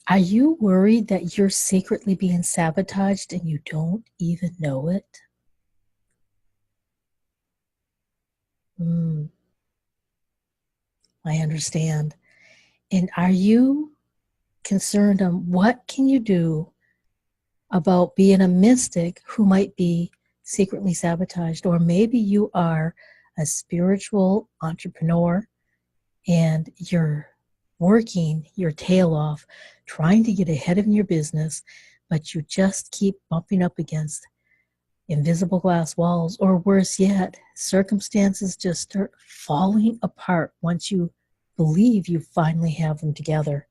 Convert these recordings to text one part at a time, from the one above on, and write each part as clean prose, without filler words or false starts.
Are you worried that you're secretly being sabotaged and you don't even know it? Mm, I understand. And are you concerned on what can you do about being a mystic who might be secretly sabotaged? Or maybe you are a spiritual entrepreneur and you're working your tail off, trying to get ahead in your business, but you just keep bumping up against invisible glass walls, or worse yet, circumstances just start falling apart once you believe you finally have them together.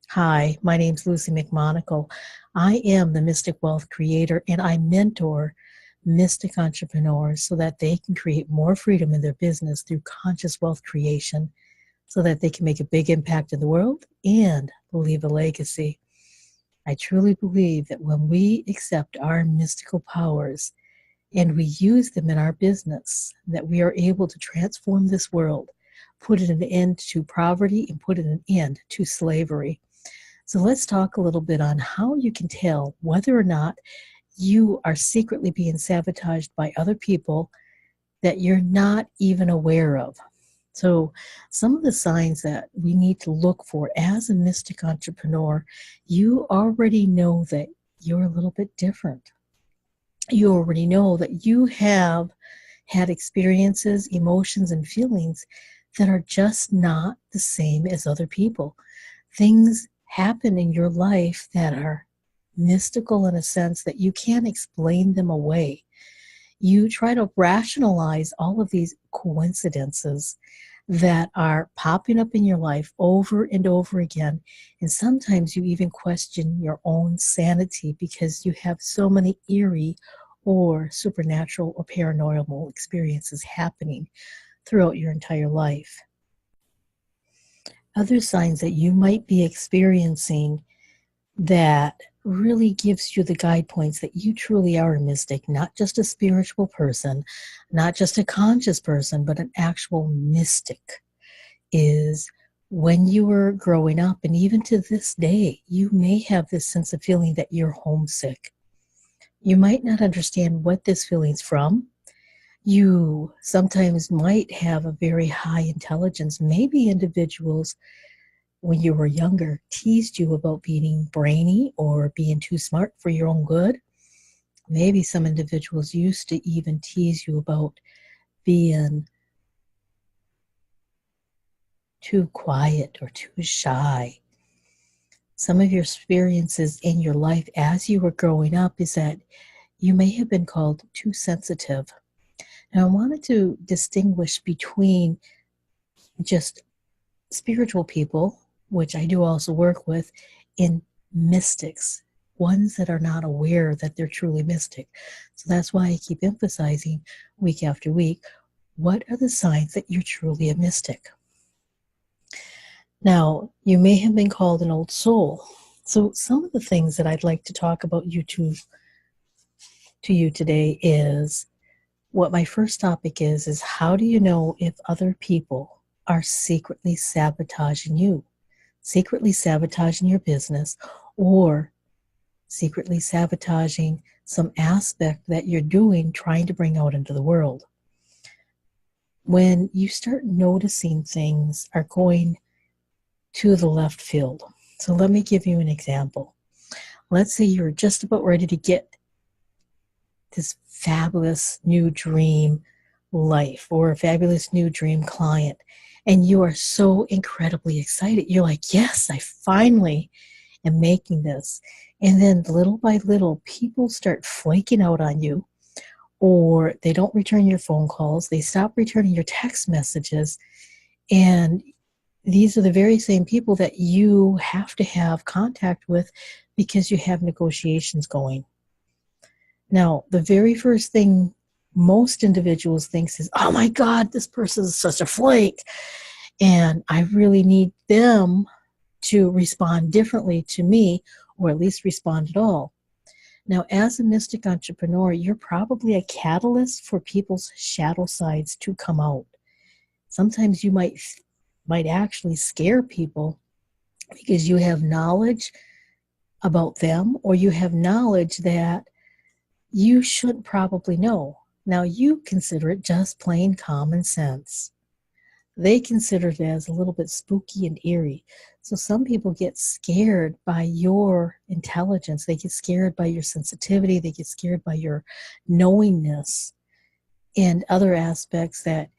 Hi, my name's Luci McMonagle. I am the Mystic Wealth Creator, and I mentor mystic entrepreneurs so that they can create more freedom in their business through conscious wealth creation so that they can make a big impact in the world and leave a legacy. I truly believe that when we accept our mystical powers and we use them in our business, that we are able to transform this world, put an end to poverty, and put an end to slavery. So let's talk a little bit on how you can tell whether or not you are secretly being sabotaged by other people that you're not even aware of. So some of the signs that we need to look for as a mystic entrepreneur, you already know that you're a little bit different. You already know that you have had experiences, emotions, and feelings that are just not the same as other people. Things happen in your life that are mystical in a sense that you can't explain them away. You try to rationalize all of these coincidences that are popping up in your life over and over again. And sometimes you even question your own sanity because you have so many eerie or supernatural or paranormal experiences happening throughout your entire life. Other signs that you might be experiencing that really gives you the guide points that you truly are a mystic, not just a spiritual person, not just a conscious person, but an actual mystic, is when you were growing up, and even to this day, you may have this sense of feeling that you're homesick. You might not understand what this feeling's from. You sometimes might have a very high intelligence. Maybe individuals when you were younger teased you about being brainy or being too smart for your own good. Maybe some individuals used to even tease you about being too quiet or too shy. Some of your experiences in your life as you were growing up is that you may have been called too sensitive. Now, I wanted to distinguish between just spiritual people, which I do also work with, in mystics, ones that are not aware that they're truly mystic. So that's why I keep emphasizing week after week, what are the signs that you're truly a mystic? Now, you may have been called an old soul. So some of the things that I'd like to talk about to you today is what my first topic is how do you know if other people are secretly sabotaging you, secretly sabotaging your business, or secretly sabotaging some aspect that you're doing, trying to bring out into the world. When you start noticing things are going to the left field. So let me give you an example. Let's say you're just about ready to get this fabulous new dream life or a fabulous new dream client, and you are so incredibly excited. You're like, yes, I finally am making this. And then little by little, people start flaking out on you, or they don't return your phone calls. They stop returning your text messages. And these are the very same people that you have to have contact with because you have negotiations going. Now, the very first thing most individuals think is, oh my God, this person is such a flake. And I really need them to respond differently to me, or at least respond at all. Now, as a mystic entrepreneur, you're probably a catalyst for people's shadow sides to come out. Sometimes you might actually scare people because you have knowledge about them, or you have knowledge that you should probably know. Now, you consider it just plain common sense. They consider it as a little bit spooky and eerie. So some people get scared by your intelligence. They get scared by your sensitivity. They get scared by your knowingness and other aspects that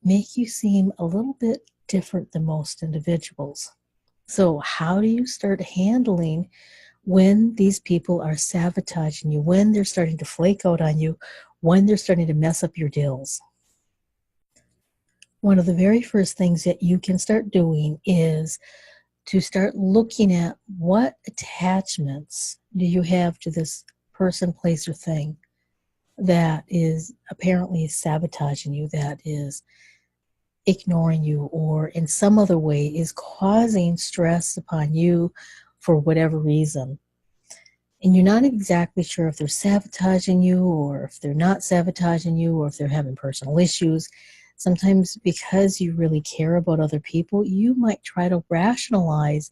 make you seem a little bit different than most individuals. So how do you start handling when these people are sabotaging you, when they're starting to flake out on you, when they're starting to mess up your deals? One of the very first things that you can start doing is to start looking at what attachments do you have to this person, place, or thing that is apparently sabotaging you, that is ignoring you, or in some other way is causing stress upon you for whatever reason. And you're not exactly sure if they're sabotaging you or if they're not sabotaging you or if they're having personal issues. Sometimes because you really care about other people, you might try to rationalize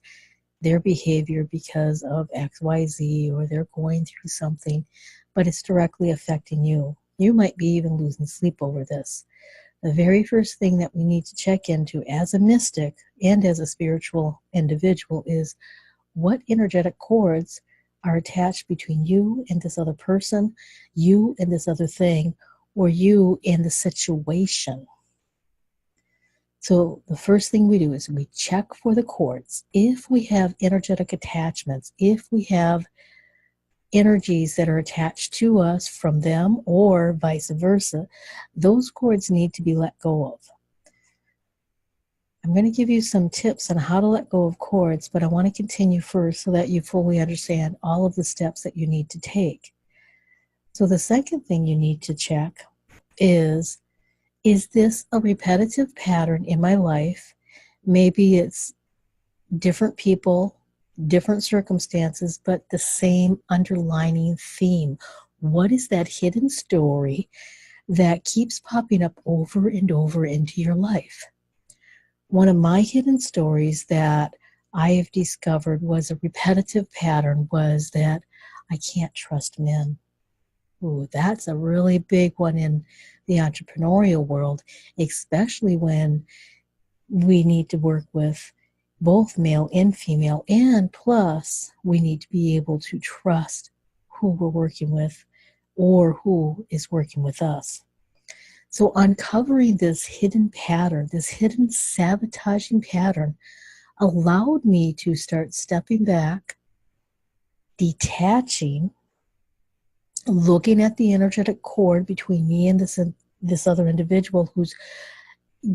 their behavior because of XYZ, or they're going through something, but it's directly affecting you. You might be even losing sleep over this. The very first thing that we need to check into as a mystic and as a spiritual individual is what energetic cords are attached between you and this other person, you and this other thing, or you and the situation. So the first thing we do is we check for the cords. If we have energetic attachments, if we have energies that are attached to us from them or vice versa, those cords need to be let go of. I'm going to give you some tips on how to let go of cords, but I want to continue first so that you fully understand all of the steps that you need to take. So the second thing you need to check is this a repetitive pattern in my life? Maybe it's different people, different circumstances, but the same underlining theme. What is that hidden story that keeps popping up over and over into your life? One of my hidden stories that I have discovered was a repetitive pattern was that I can't trust men. Ooh, that's a really big one in the entrepreneurial world, especially when we need to work with both male and female, and plus we need to be able to trust who we're working with or who is working with us. So uncovering this hidden pattern, this hidden sabotaging pattern, allowed me to start stepping back, detaching, looking at the energetic cord between me and this other individual who's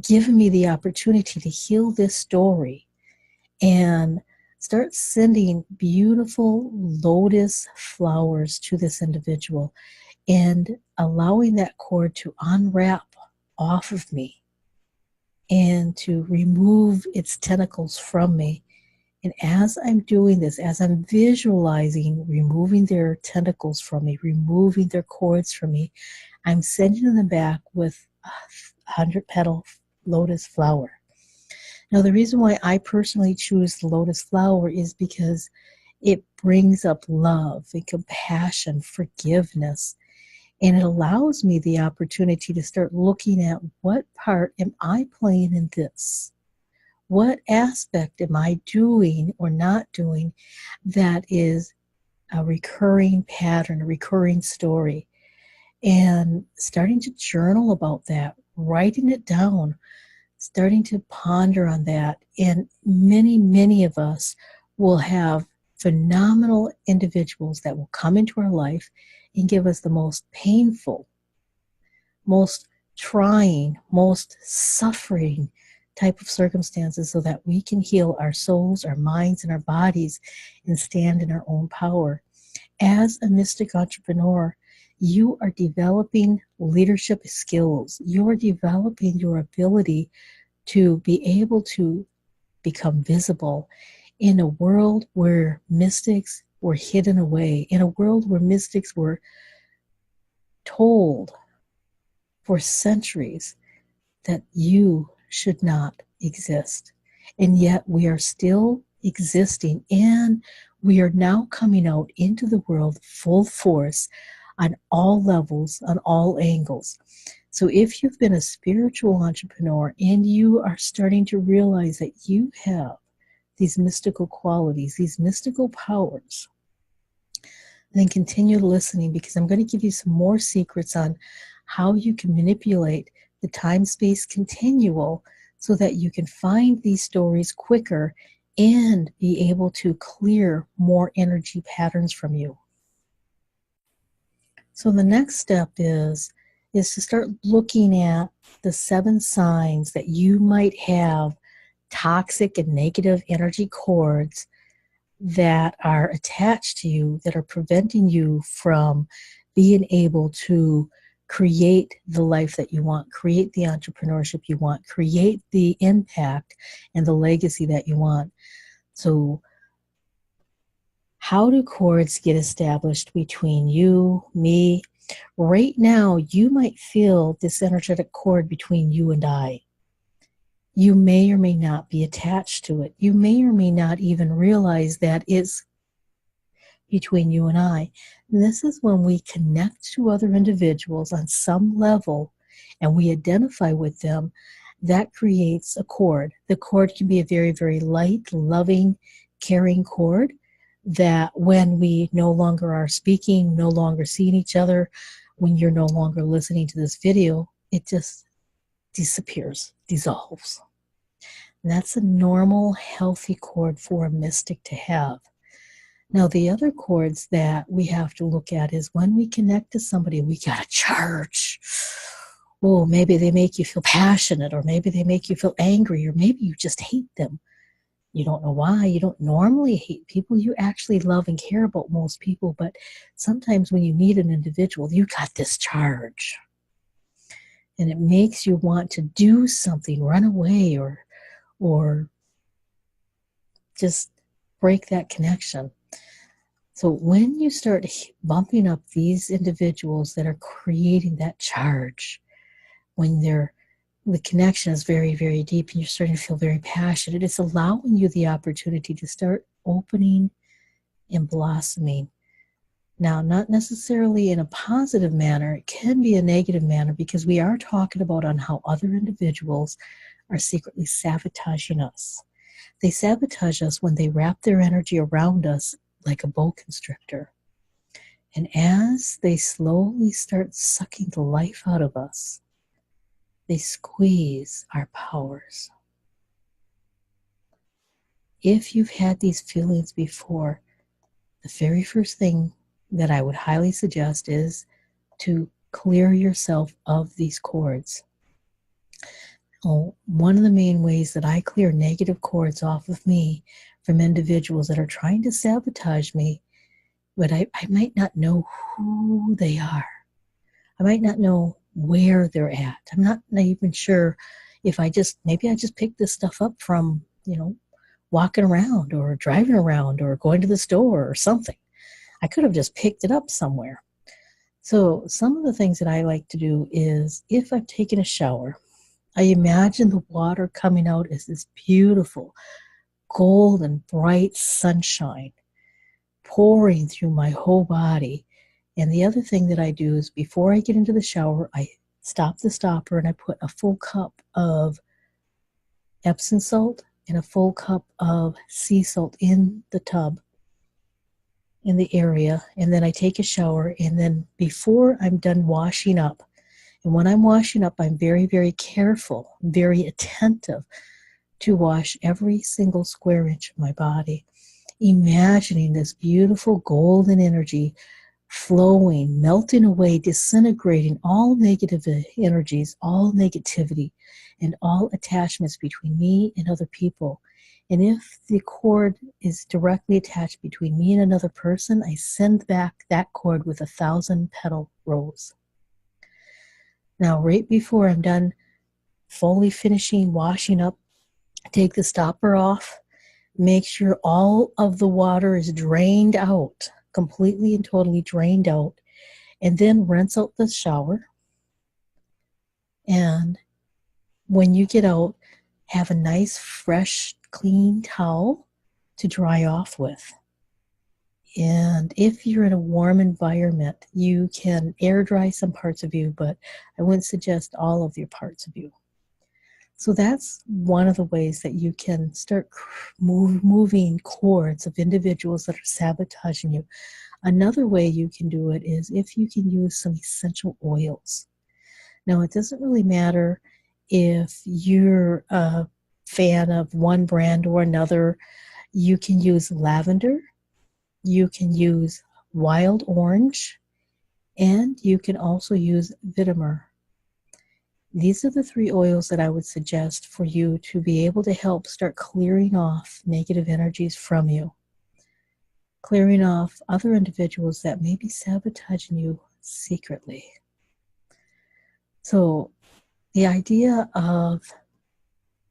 given me the opportunity to heal this story, and start sending beautiful lotus flowers to this individual and allowing that cord to unwrap off of me and to remove its tentacles from me. And as I'm doing this, as I'm visualizing removing their tentacles from me, removing their cords from me, I'm sending them back with a 100-petal lotus flower. Now, the reason why I personally choose the lotus flower is because it brings up love and compassion, forgiveness, and it allows me the opportunity to start looking at what part am I playing in this? What aspect am I doing or not doing that is a recurring pattern, a recurring story? And starting to journal about that, writing it down, starting to ponder on that. And many, many of us will have phenomenal individuals that will come into our life and give us the most painful, most trying, most suffering type of circumstances so that we can heal our souls, our minds, and our bodies and stand in our own power. As a mystic entrepreneur, you are developing leadership skills. You are developing your ability to be able to become visible in a world where mystics were hidden away, in a world where mystics were told for centuries that you should not exist. And yet we are still existing, and we are now coming out into the world full force on all levels, on all angles. So if you've been a spiritual entrepreneur and you are starting to realize that you have these mystical qualities, these mystical powers, then continue listening, because I'm going to give you some more secrets on how you can manipulate the time-space continual so that you can find these stories quicker and be able to clear more energy patterns from you. So the next step is to start looking at the 7 signs that you might have toxic and negative energy cords that are attached to you, that are preventing you from being able to create the life that you want, create the entrepreneurship you want, create the impact and the legacy that you want. So how do cords get established between you, me? Right now, you might feel this energetic cord between you and I. You may or may not be attached to it. You may or may not even realize that it's between you and I. And this is when we connect to other individuals on some level and we identify with them, that creates a cord. The cord can be a very, very light, loving, caring cord that when we no longer are speaking, no longer seeing each other, when you're no longer listening to this video, it just disappears, dissolves. And that's a normal, healthy cord for a mystic to have. Now, the other cords that we have to look at is when we connect to somebody, we got to charge. Oh, maybe they make you feel passionate, or maybe they make you feel angry, or maybe you just hate them. You don't know why. You don't normally hate people. You actually love and care about most people, but sometimes when you meet an individual, you got this charge. And it makes you want to do something, run away, or just break that connection. So when you start bumping up these individuals that are creating that charge, when the connection is very, very deep and you're starting to feel very passionate, it's allowing you the opportunity to start opening and blossoming. Now, not necessarily in a positive manner, it can be a negative manner, because we are talking about on how other individuals are secretly sabotaging us. They sabotage us when they wrap their energy around us like a boa constrictor. And as they slowly start sucking the life out of us, they squeeze our powers. If you've had these feelings before, the very first thing that I would highly suggest is to clear yourself of these cords. One of the main ways that I clear negative cords off of me from individuals that are trying to sabotage me, but I might not know who they are. I might not know where they're at. I'm not even sure if maybe I just picked this stuff up from, walking around or driving around or going to the store or something. I could have just picked it up somewhere. So some of the things that I like to do is, if I've taken a shower, I imagine the water coming out as this beautiful golden bright sunshine pouring through my whole body. And the other thing that I do is, before I get into the shower, I stop the stopper and I put a full cup of Epsom salt and a full cup of sea salt in the tub, in the area, and then I take a shower. And then before I'm done washing up, and when I'm washing up, I'm very, very careful, very attentive to wash every single square inch of my body, imagining this beautiful golden energy flowing, melting away, disintegrating all negative energies, all negativity, and all attachments between me and other people. And if the cord is directly attached between me and another person, I send back that cord with 1,000-petal rose. Now, right before I'm done fully finishing washing up, take the stopper off, make sure all of the water is drained out, completely and totally drained out, and then rinse out the shower. And when you get out, have a nice, fresh, clean towel to dry off with. And if you're in a warm environment, you can air dry some parts of you, but I wouldn't suggest all of your parts of you. So that's one of the ways that you can start moving cords of individuals that are sabotaging you. Another way you can do it is if you can use some essential oils. Now, it doesn't really matter if you're a fan of one brand or another. You can use lavender, you can use wild orange, and you can also use vetiver. These are the 3 oils that I would suggest for you to be able to help start clearing off negative energies from you, clearing off other individuals that may be sabotaging you secretly. So the idea of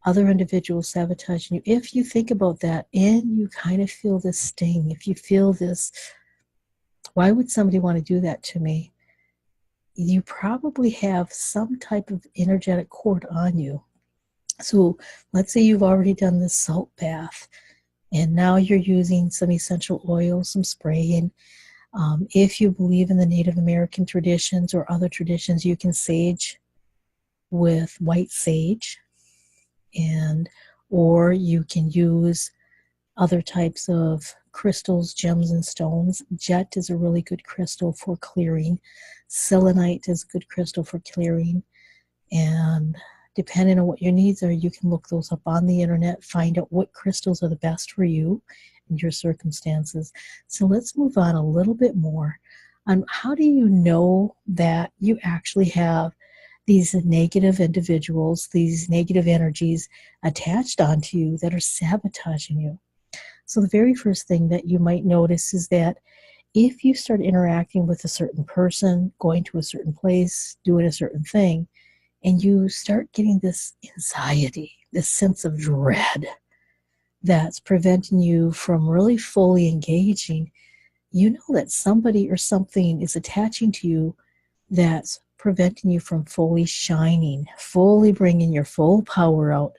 other individuals sabotaging you, if you think about that and you kind of feel this sting, if you feel this, why would somebody want to do that to me? You probably have some type of energetic cord on you. So let's say you've already done this salt bath and now you're using some essential oils, some spraying. If you believe in the Native American traditions or other traditions, you can sage with white sage, or you can use other types of crystals, gems, and stones. Jet is a really good crystal for clearing. Selenite is a good crystal for clearing. And depending on what your needs are, you can look those up on the internet, find out what crystals are the best for you and your circumstances. So let's move on a little bit more on how do you know that you actually have these negative individuals, these negative energies attached onto you that are sabotaging you. So the very first thing that you might notice is that if you start interacting with a certain person, going to a certain place, doing a certain thing, and you start getting this anxiety, this sense of dread that's preventing you from really fully engaging, you know that somebody or something is attaching to you that's preventing you from fully shining, fully bringing your full power out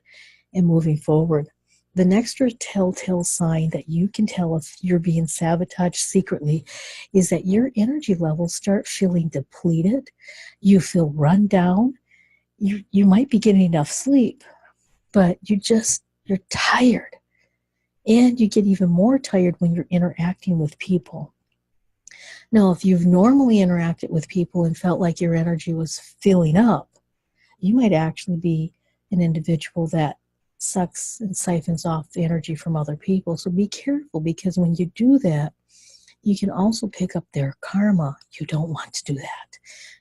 and moving forward. The next telltale sign that you can tell if you're being sabotaged secretly is that your energy levels start feeling depleted. You feel run down. You might be getting enough sleep, but you're tired. And you get even more tired when you're interacting with people. Now, if you've normally interacted with people and felt like your energy was filling up, you might actually be an individual that sucks and siphons off the energy from other people. So be careful, because when you do that, you can also pick up their karma. You don't want to do that.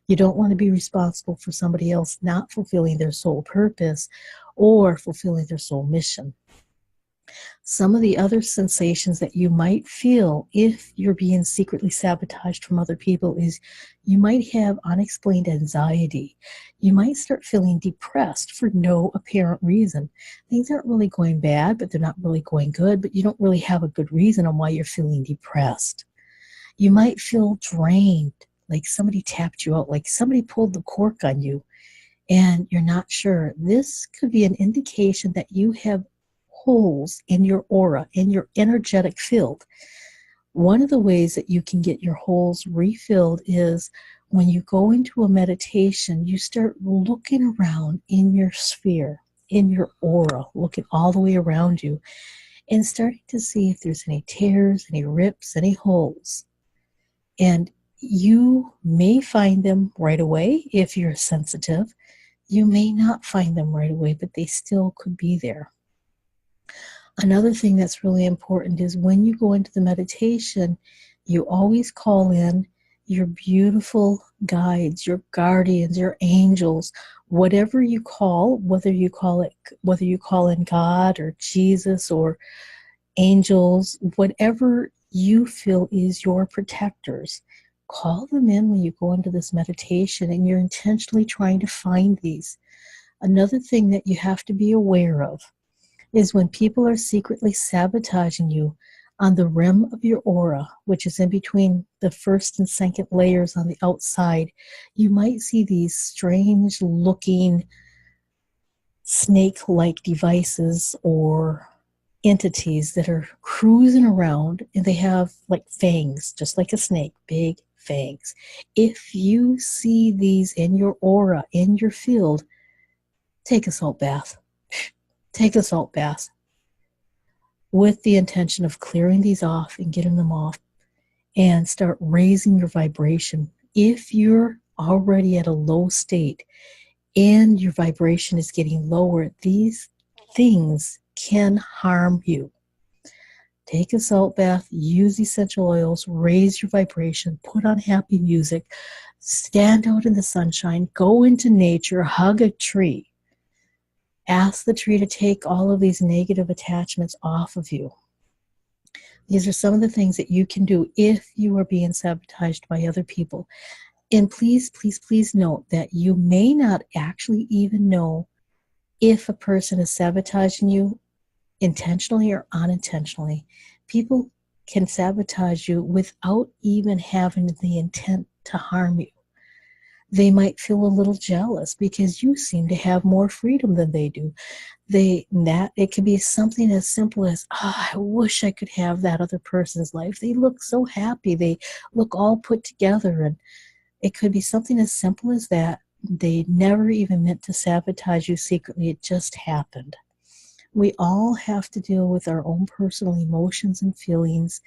You don't want to be responsible for somebody else not fulfilling their soul purpose or fulfilling their soul mission. Some of the other sensations that you might feel if you're being secretly sabotaged from other people is you might have unexplained anxiety. You might start feeling depressed for no apparent reason. Things aren't really going bad, but they're not really going good, but you don't really have a good reason on why you're feeling depressed. You might feel drained, like somebody tapped you out, like somebody pulled the cork on you, and you're not sure. This could be an indication that you have holes in your aura, in your energetic field. One of the ways that you can get your holes refilled is when you go into a meditation, you start looking around in your sphere, in your aura, looking all the way around you, and starting to see if there's any tears, any rips, any holes. And you may find them right away if you're sensitive. You may not find them right away, but they still could be there. Another thing that's really important is when you go into the meditation, you always call in your beautiful guides, your guardians, your angels, whatever you call, whether you call in God or Jesus or angels, whatever you feel is your protectors. Call them in when you go into this meditation and you're intentionally trying to find these. Another thing that you have to be aware of is when people are secretly sabotaging you on the rim of your aura, which is in between the first and second layers on the outside, you might see these strange looking snake-like devices or entities that are cruising around, and they have like fangs, just like a snake, big fangs. If you see these in your aura, in your field, take a salt bath. Take a salt bath with the intention of clearing these off and getting them off, and start raising your vibration. If you're already at a low state and your vibration is getting lower, these things can harm you. Take a salt bath, use essential oils, raise your vibration, put on happy music, stand out in the sunshine, go into nature, hug a tree. Ask the tree to take all of these negative attachments off of you. These are some of the things that you can do if you are being sabotaged by other people. And please, please, please note that you may not actually even know if a person is sabotaging you intentionally or unintentionally. People can sabotage you without even having the intent to harm you. They might feel a little jealous because you seem to have more freedom than they do. It could be something as simple as, I wish I could have that other person's life. They look so happy. They look all put together. And it could be something as simple as that. They never even meant to sabotage you secretly. It just happened. We all have to deal with our own personal emotions and feelings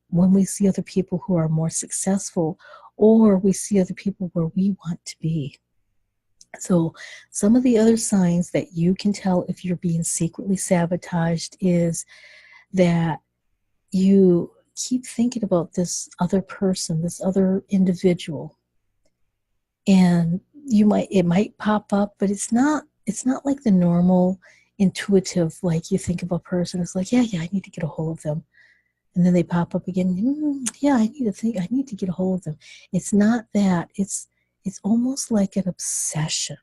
when we see other people who are more successful, or we see other people where we want to be. So some of the other signs that you can tell if you're being secretly sabotaged is that you keep thinking about this other person, this other individual, and it might pop up, but it's not like the normal intuitive, like you think of a person, it's like, yeah, I need to get a hold of them. And then they pop up again. Yeah, I need to get a hold of them. It's not that. It's almost like an obsession.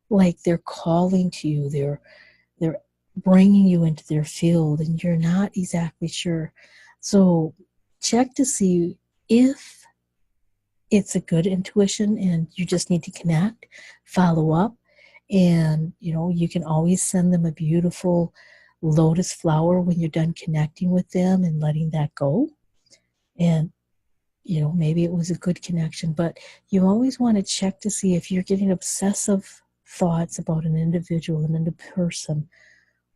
Like they're calling to you. They're bringing you into their field, and you're not exactly sure. So check to see if it's a good intuition and you just need to connect, follow up. And, you can always send them a beautiful lotus flower when you're done connecting with them and letting that go. And, maybe it was a good connection, but you always want to check to see if you're getting obsessive thoughts about an individual, another person,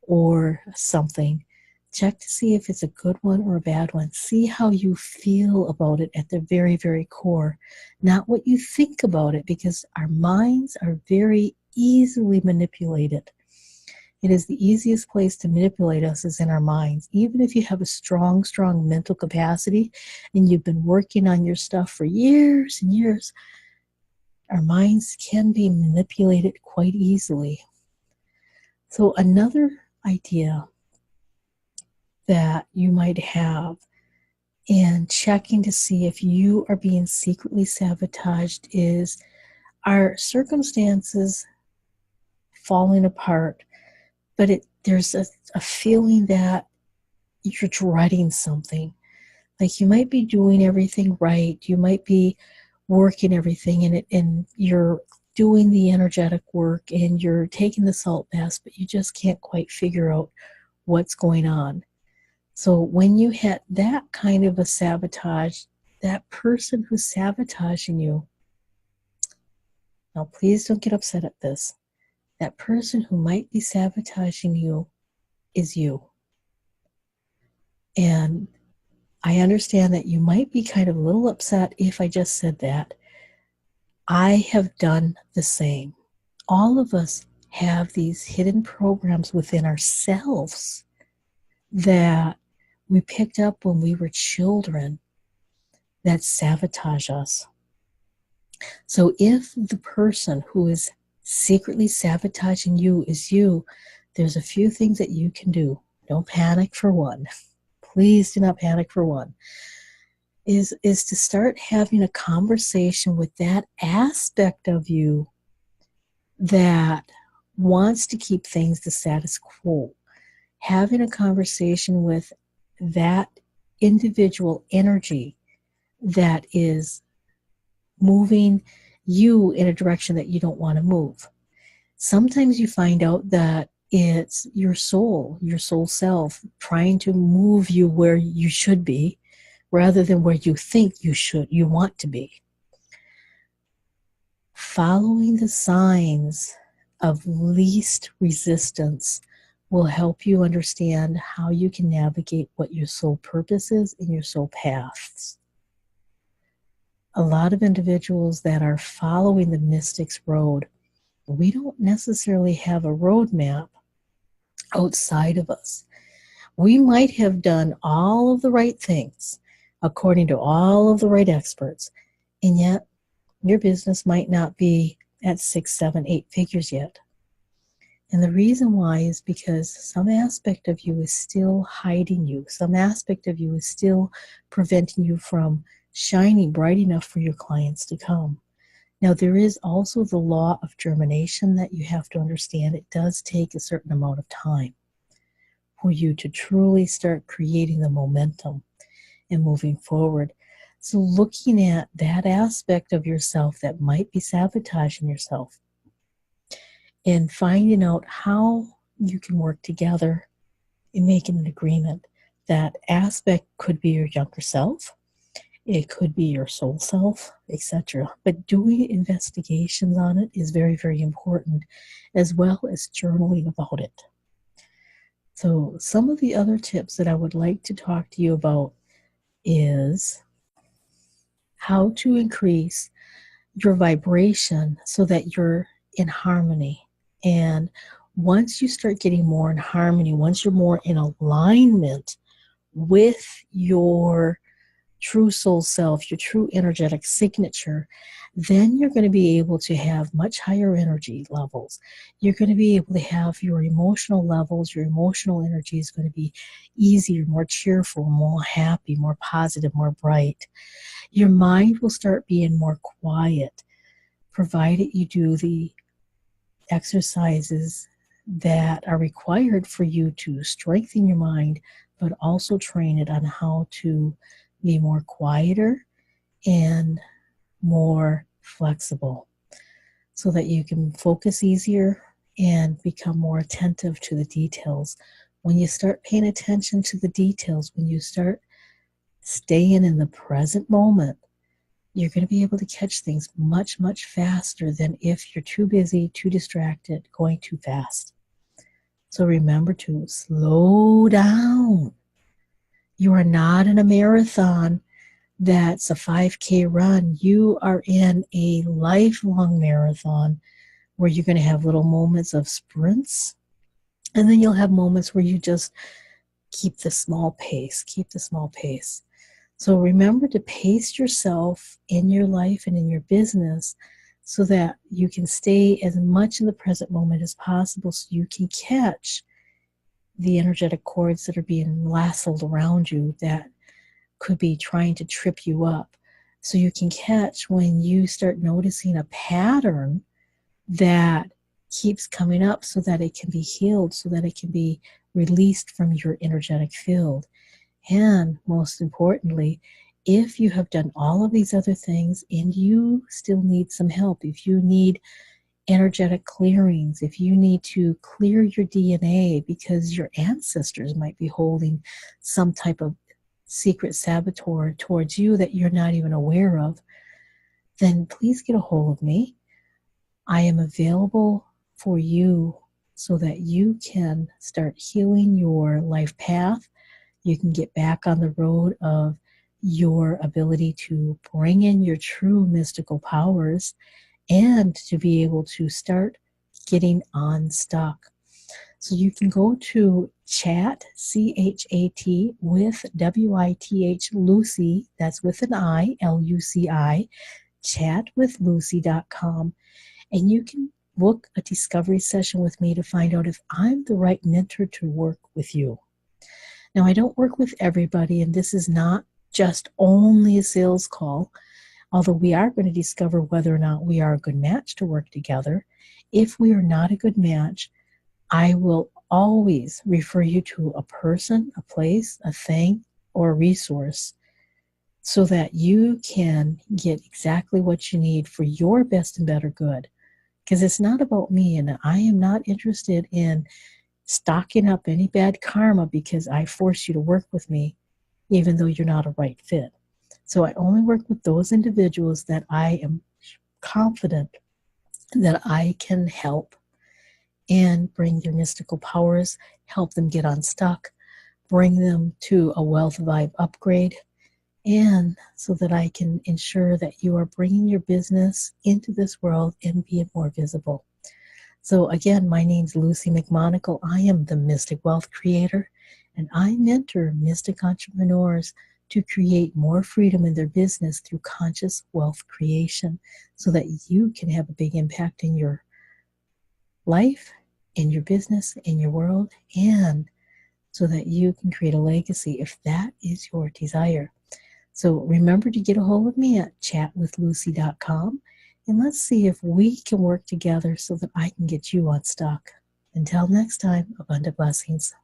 or something. Check to see if it's a good one or a bad one. See how you feel about it at the very, very core, not what you think about it, because our minds are very easily manipulated. It is the easiest place to manipulate us is in our minds. Even if you have a strong, strong mental capacity and you've been working on your stuff for years and years, our minds can be manipulated quite easily. So another idea that you might have in checking to see if you are being secretly sabotaged is, our circumstances falling apart, but there's a feeling that you're dreading something. Like you might be doing everything right, you might be working everything, and you're doing the energetic work and you're taking the salt baths, but you just can't quite figure out what's going on. So when you hit that kind of a sabotage, that person who's sabotaging you, now please don't get upset at this, that person who might be sabotaging you is you. And I understand that you might be kind of a little upset if I just said that. I have done the same. All of us have these hidden programs within ourselves that we picked up when we were children that sabotage us. So if the person who is secretly sabotaging you is you, there's a few things that you can do. Don't panic for one. Please do not panic for one. Is to start having a conversation with that aspect of you that wants to keep things the status quo. Having a conversation with that individual energy that is moving you in a direction that you don't want to move. Sometimes you find out that It's your soul self, trying to move you where you should be rather than where you think you want to be. Following the signs of least resistance will help you understand how you can navigate what your soul purpose is and your soul paths. A lot of individuals that are following the mystic's road, we don't necessarily have a roadmap outside of us. We might have done all of the right things according to all of the right experts, and yet your business might not be at 6, 7, 8 figures yet. And the reason why is because some aspect of you is still hiding you. Some aspect of you is still preventing you from shining bright enough for your clients to come. Now, there is also the law of germination that you have to understand. It does take a certain amount of time for you to truly start creating the momentum and moving forward. So looking at that aspect of yourself that might be sabotaging yourself and finding out how you can work together in making an agreement. That aspect could be your younger self, it could be your soul self, etc. But doing investigations on it is very, very important, as well as journaling about it. So some of the other tips that I would like to talk to you about is how to increase your vibration so that you're in harmony. And once you start getting more in harmony, once you're more in alignment with your true soul self, your true energetic signature, then you're going to be able to have much higher energy levels. You're going to be able to have your emotional levels, your emotional energy is going to be easier, more cheerful, more happy, more positive, more bright. Your mind will start being more quiet, provided you do the exercises that are required for you to strengthen your mind, but also train it on how to be more quieter and more flexible so that you can focus easier and become more attentive to the details. When you start paying attention to the details, when you start staying in the present moment, you're going to be able to catch things much, much faster than if you're too busy, too distracted, going too fast. So remember to slow down. You are not in a marathon that's a 5K run. You are in a lifelong marathon where you're going to have little moments of sprints, and then you'll have moments where you just keep the small pace, So remember to pace yourself in your life and in your business so that you can stay as much in the present moment as possible so you can catch the energetic cords that are being lassoed around you that could be trying to trip you up. So you can catch when you start noticing a pattern that keeps coming up so that it can be healed, so that it can be released from your energetic field. And most importantly, if you have done all of these other things and you still need some help, if you need energetic clearings, if you need to clear your DNA because your ancestors might be holding some type of secret saboteur towards you that you're not even aware of, then please get a hold of me. I am available for you so that you can start healing your life path. You can get back on the road of your ability to bring in your true mystical powers and to be able to start getting unstuck. So you can go to chat, C-H-A-T, with W-I-T-H, Luci, that's with an I, L-U-C-I, chatwithluci.com, and you can book a discovery session with me to find out if I'm the right mentor to work with you. Now, I don't work with everybody, and this is not just only a sales call, although we are going to discover whether or not we are a good match to work together. If we are not a good match, I will always refer you to a person, a place, a thing, or a resource so that you can get exactly what you need for your best and better good. Because it's not about me, and I am not interested in stocking up any bad karma because I force you to work with me, even though you're not a right fit. So I only work with those individuals that I am confident that I can help and bring their mystical powers, help them get unstuck, bring them to a wealth vibe upgrade, and so that I can ensure that you are bringing your business into this world and being more visible. So again, my name's Luci McMonagle. I am the Mystic Wealth Creator, and I mentor mystic entrepreneurs to create more freedom in their business through conscious wealth creation so that you can have a big impact in your life, in your business, in your world, and so that you can create a legacy if that is your desire. So remember to get a hold of me at chatwithluci.com, and let's see if we can work together so that I can get you unstuck. Until next time, abundant blessings.